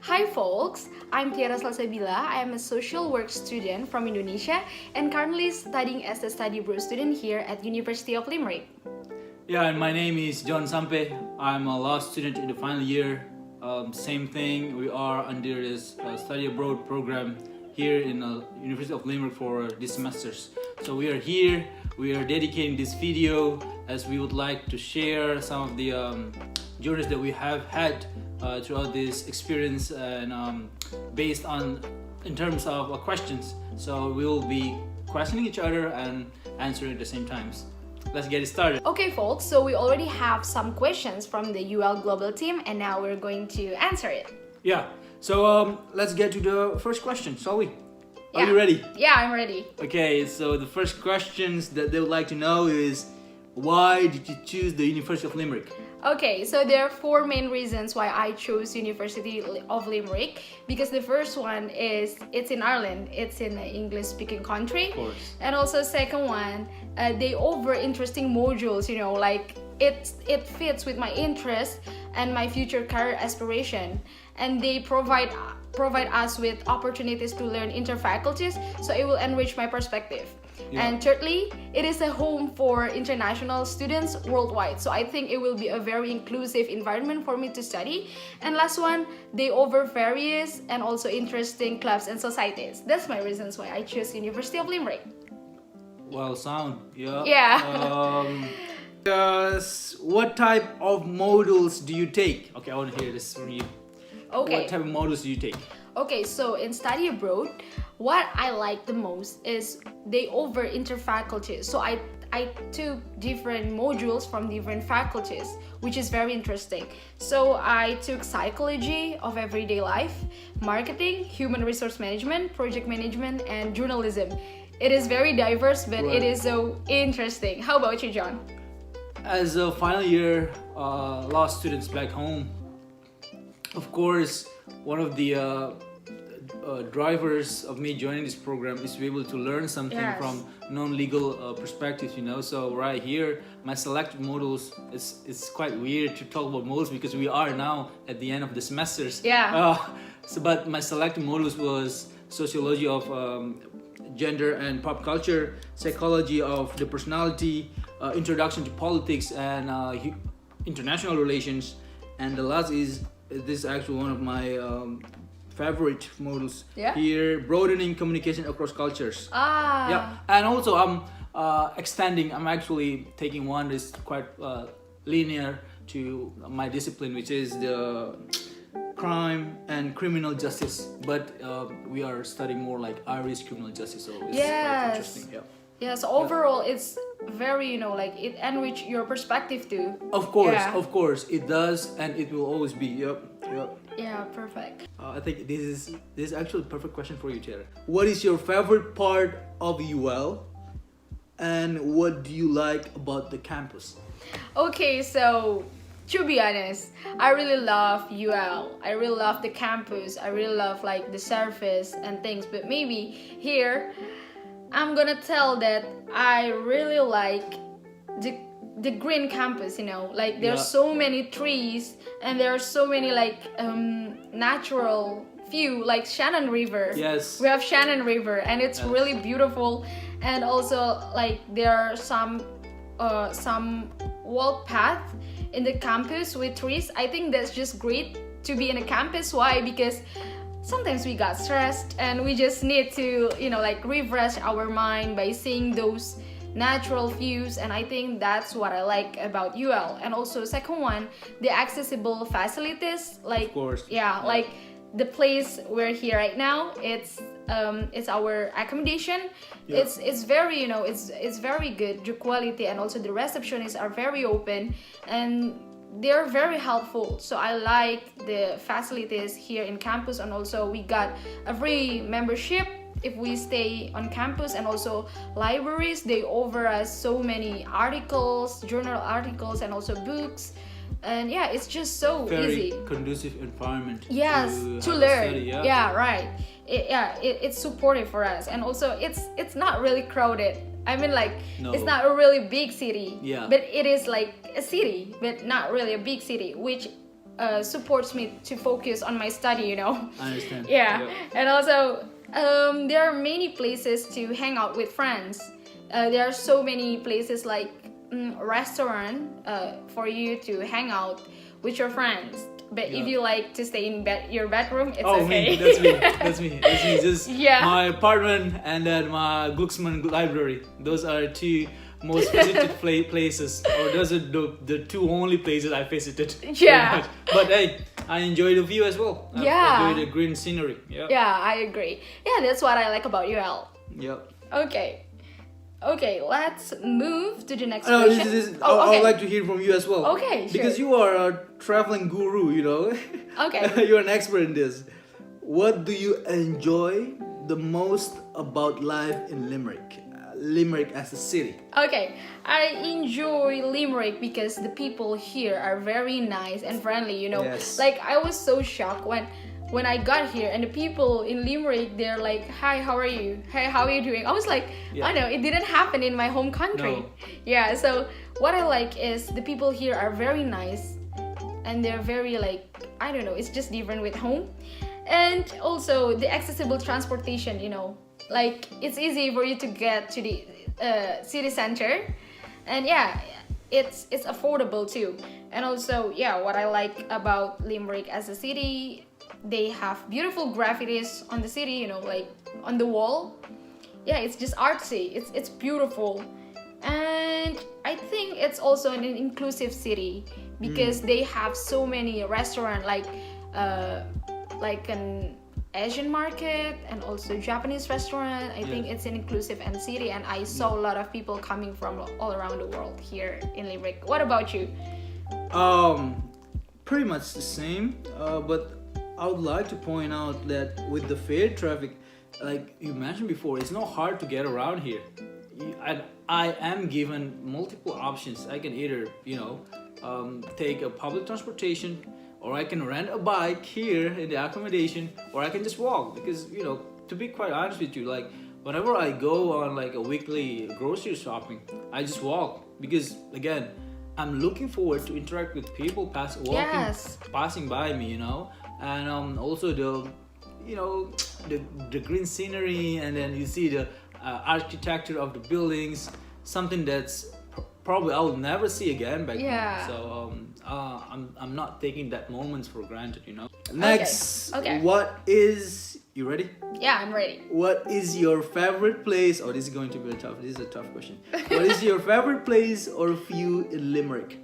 Hi folks, I'm Tiara and I am a social work student from Indonesia and currently studying as a study abroad student here at University of Limerick. Yeah, and my name is John Sampe. I'm a law student in the final year. Same thing, we are under this study abroad program here in the University of Limerick for this semesters. So we are here, we are dedicating this video as we would like to share some of the journeys that we have had throughout this experience and based on in terms of questions. So we will be questioning each other and answering at the same times. Let's get it started. Okay folks, so we already have some questions from the UL Global team and now we're going to answer it. Yeah, so let's get to the first question, shall we? Are you ready? Yeah, I'm ready. Okay, so the first questions that they would like to know is, why did you choose the University of Limerick? Okay, so there are four main reasons why I chose University of Limerick. Because the first one is it's in Ireland, it's in an English-speaking country. Of course. And also second one, they offer interesting modules, you know, like it fits with my interest and my future career aspiration. And they provide us with opportunities to learn interfaculties, so it will enrich my perspective. Yeah. And thirdly, it is a home for international students worldwide. So I think it will be a very inclusive environment for me to study. And last one, they offer various and also interesting clubs and societies. That's my reasons why I chose University of Limerick. Well, sound. Yeah. Yeah. What type of modules do you take? Okay, I want to hear this from you. Okay. What type of modules do you take? Okay, so in study abroad, what I like the most is they offer interfaculties. So I took different modules from different faculties, which is very interesting. So I took psychology of everyday life, marketing, human resource management, project management, and journalism. It is very diverse, but Right. it is so interesting. How about you, John? As a final year law students back home, of course, one of the drivers of me joining this program is to be able to learn something Yes. from non-legal perspectives, you know. So right here, my selected modules, it's quite weird to talk about modules because we are now at the end of the semesters. Yeah. But my selected modules was sociology of gender and pop culture, psychology of the personality, introduction to politics and international relations, and the last is this is actually one of my favorite modules here, broadening communication across cultures. Yeah, and also I'm extending. I'm actually taking one that's quite linear to my discipline, which is the crime and criminal justice. But we are studying more like Irish criminal justice, so it's quite interesting. Yeah. Yeah, so overall it's very, you know, like it enrich your perspective too. Of course, Yeah. of course, it does, and it will always be. Yep. Yeah, perfect. I think this is actually a perfect question for you, Tiara. What is your favorite part of UL, and what do you like about the campus? Okay, so to be honest, I really love UL. I really love the campus. I really love like the service and things. But maybe here, I'm gonna tell that I really like the green campus. You know, like there's so many trees and there are so many like natural view, like Shannon River. Yes. We have Shannon River, and it's really beautiful. And also like there are some walk path in the campus with trees. I think that's just great to be in a campus. Why? Because sometimes we got stressed and we just need to, you know, like refresh our mind by seeing those natural views, and I think that's what I like about UL. And also second one, the accessible facilities, like Of course. yeah, like the place we're here right now, it's our accommodation. Yeah. It's very, you know, it's very good, the quality, and also the receptionists are very open and they're very helpful. So I like the facilities here in campus, and also we got a free membership if we stay on campus, and also libraries, they offer us so many articles, journal articles, and also books. And yeah, it's just so Very easy. conducive environment. Yes, to have a learn. study, Yeah, right. It's supportive for us, and also it's not really crowded. I mean, like, No. it's not a really big city, Yeah. but it is like a city, but not really a big city, which supports me to focus on my study, you know. I understand. Yeah. And also there are many places to hang out with friends. There are so many places like restaurant for you to hang out with your friends. But if you like to stay in your bedroom, it's okay. Me. That's me. Just Yeah. my apartment and then my Glucksmann library. Those are two most visited places, or those are the two only places I visited. Yeah. But hey, I enjoy the view as well. I enjoy the green scenery. Yeah. Yeah, I agree. Yeah, that's what I like about UL. Yep. Okay, let's move to the next No, question. I would like to hear from you as well. Okay, sure. Because you are a traveling guru, you know. Okay. You're an expert in this. What do you enjoy the most about life in Limerick? Limerick as a city. Okay, I enjoy Limerick because the people here are very nice and friendly, you know. Yes. Like, I was so shocked when I got here and the people in Limerick, they're like, hi, how are you? Hey, how are you doing? I was like, I know, it didn't happen in my home country. No. Yeah, so what I like is the people here are very nice and they're very like, I don't know, it's just different with home. And also the accessible transportation, you know, like it's easy for you to get to the city center, and yeah, it's affordable too. And also, yeah, what I like about Limerick as a city, they have beautiful graffitis on the city, you know, like on the wall. Yeah, it's just artsy. It's beautiful. And I think it's also an inclusive city because they have so many restaurants like an Asian market and also Japanese restaurant. I think it's an inclusive and city, and I saw a lot of people coming from all around the world here in Limerick. What about you? Pretty much the same, but I would like to point out that with the fair traffic, like you mentioned before, it's not hard to get around here. I am given multiple options. I can either, take a public transportation, or I can rent a bike here in the accommodation, or I can just walk. Because, to be quite honest with you, like whenever I go on like a weekly grocery shopping, I just walk because, again, I'm looking forward to interact with people passing by me, and also the green scenery, and then you see the architecture of the buildings, something that's probably I will never see again back then. So I'm not taking that moments for granted, Next, what is, you ready? Yeah, I'm ready. What is your favorite place? Oh, this is going to be this is a tough question. What is your favorite place or view in Limerick?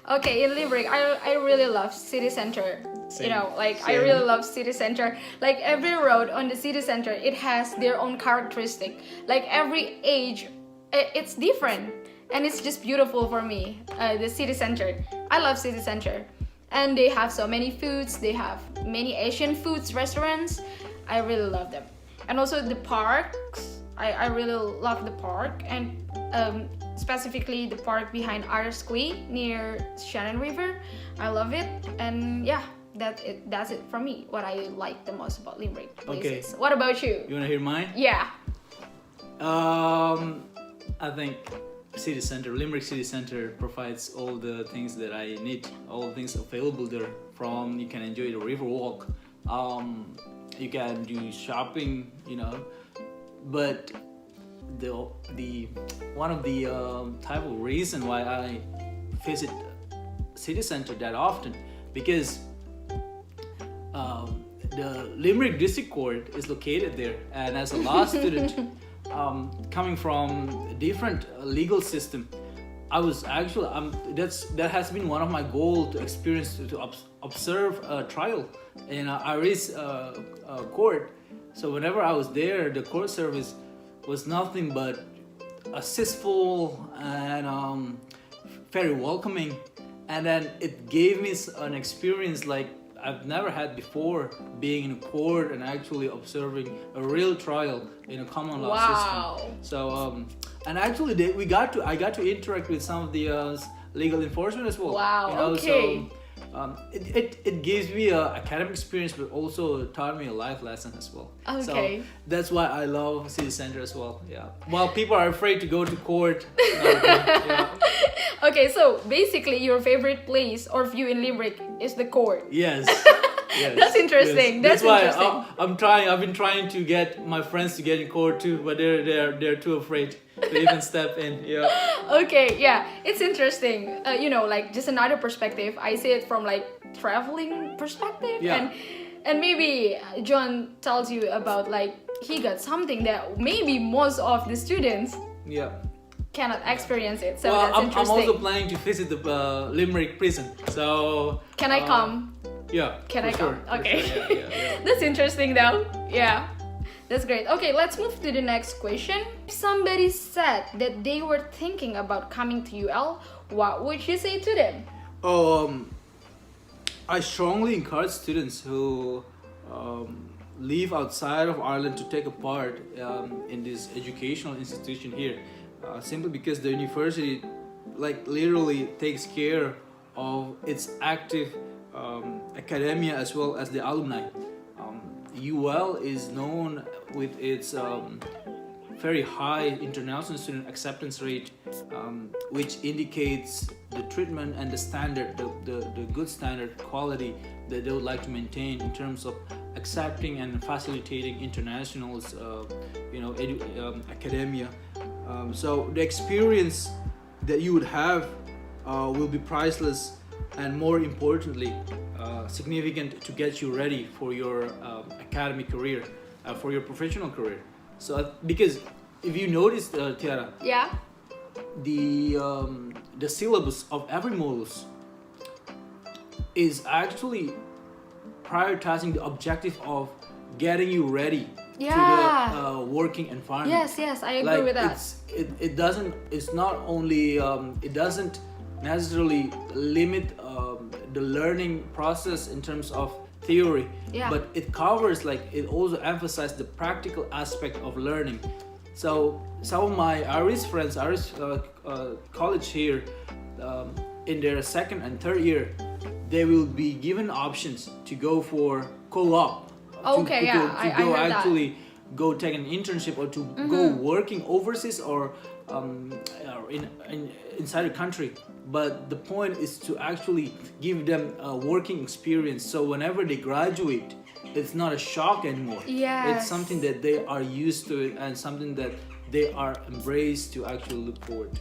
Okay, in Limerick, I really love city center. Same. I really love city center. Like every road on the city center, it has their own characteristic. Like every age, it's different, and it's just beautiful for me. The city center, I love city center, and they have so many foods. They have many Asian foods restaurants. I really love them, and also the parks. I really love the park, and specifically the park behind Square near Shannon River. I love it, and yeah, that's it for me. What I like the most about Limerick places. Okay. What about you? You wanna hear mine? Yeah. I think Limerick City Center provides all the things that I need, all the things available there. From you can enjoy the river walk, you can do shopping, but the one of the type of reason why I visit city center that often, because the Limerick District Court is located there, and as a law student coming from a different legal system, I was actually that has been one of my goals to experience, to observe a trial in Irish court. So whenever I was there, the court service was nothing but assistful and very welcoming, and then it gave me an experience like I've never had before, being in a court and actually observing a real trial in a common law system. So and actually I got to interact with some of the legal enforcement as well. Wow. Okay. So it gives me a academic experience, but also taught me a life lesson as well. Okay. So that's why I love city center as well. Yeah. While people are afraid to go to court. Yeah. Okay, so basically your favorite place or view in Limerick is the court. Yes. Yes. That's interesting. That's why interesting. I've been trying to get my friends to get in court too, but they're too afraid to even step in. Yeah. Okay, yeah, it's interesting. Like just another perspective. I see it from like traveling perspective, Yeah. and maybe John tells you about like he got something that maybe most of the students Yeah. cannot experience it. So Well, that's I'm interesting. also planning to visit the Limerick prison. So. Can I come? Yeah. Can for I sure, come? for Okay. sure. Yeah. That's interesting though. Yeah. That's great. Okay, let's move to the next question. If somebody said that they were thinking about coming to UL, what would you say to them? I strongly encourage students who live outside of Ireland to take a part in this educational institution here, simply because the university, like, literally takes care of its active academia as well as the alumni. UL is known with its very high international student acceptance rate, which indicates the treatment and the standard, the good standard quality that they would like to maintain in terms of accepting and facilitating internationals, academia. So the experience that you would have will be priceless, and more importantly, significant to get you ready for your academic career, for your professional career. So because if you notice, Tiara, Yeah. the syllabus of every module is actually prioritizing the objective of getting you ready Yeah. to the working environment. Yes, I agree with that. It's not only it doesn't necessarily limit the learning process in terms of theory, Yeah. but it covers, like, it also emphasizes the practical aspect of learning. So some of my Irish friends, Irish college here, in their second and third year, they will be given options to go for co-op. Okay, yeah, I go heard that. actually go take an internship, or to go working overseas, or inside the country. But the point is to actually give them a working experience, so whenever they graduate, it's not a shock anymore. Yes. It's something that they are used to it, and something that they are embraced to actually look forward to.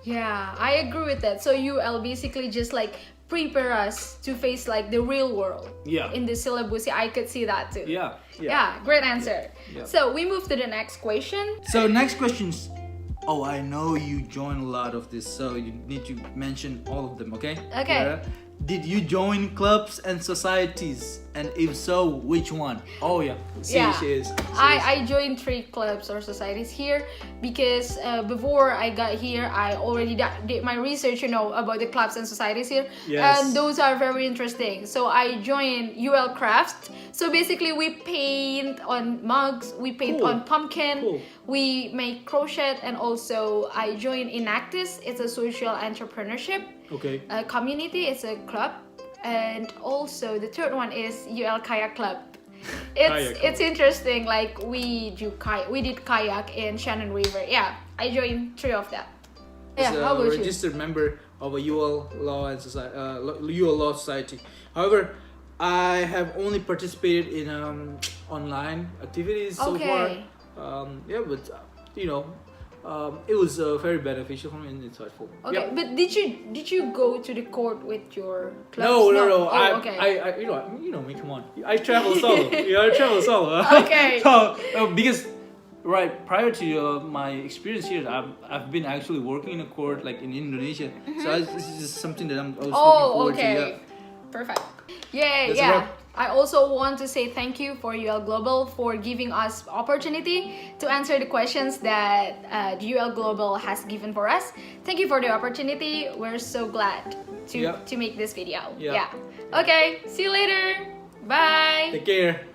Yeah, I agree with that. So UL basically just like prepare us to face like the real world. Yeah. In the syllabus, yeah, I could see that too. Yeah. Yeah, great answer. Yeah. So we move to the next question. So next questions. Oh, I know you join a lot of this, so you need to mention all of them, okay? Okay. Yeah. Did you join clubs and societies? And if so, which one? Oh yeah. See, Yeah. she is. I joined 3 clubs or societies here because before I got here, I already did my research, about the clubs and societies here. Yes. And those are very interesting. So I joined UL Crafts. So basically we paint on mugs, we paint Cool. on pumpkin, Cool. we make crochet, and also I joined Inactis. It's a social entrepreneurship Okay. community. It's a club. And also the third one is UL Kayak Club. It's interesting. Like we did kayak in Shannon River. Yeah, I joined 3 of that. As Yeah, how a about you? registered member of a UL Law and Society, UL Law Society. However, I have only participated in online activities so far. Okay. But it was very beneficial for me and insightful. Okay, Yep. but did you go to the court with your clubs? No. Oh, okay. I you know me. Come on. I travel solo. I travel solo. Okay. So because prior to my experience here, I've been actually working in a court, like in Indonesia. So this is just something that I was looking forward to. okay. Yeah. Perfect. Yay, That's a yeah. wrap. I also want to say thank you for UL Global for giving us opportunity to answer the questions that the UL Global has given for us. Thank you for the opportunity. We're so glad to make this video. Yeah. Okay, see you later. Bye. Take care.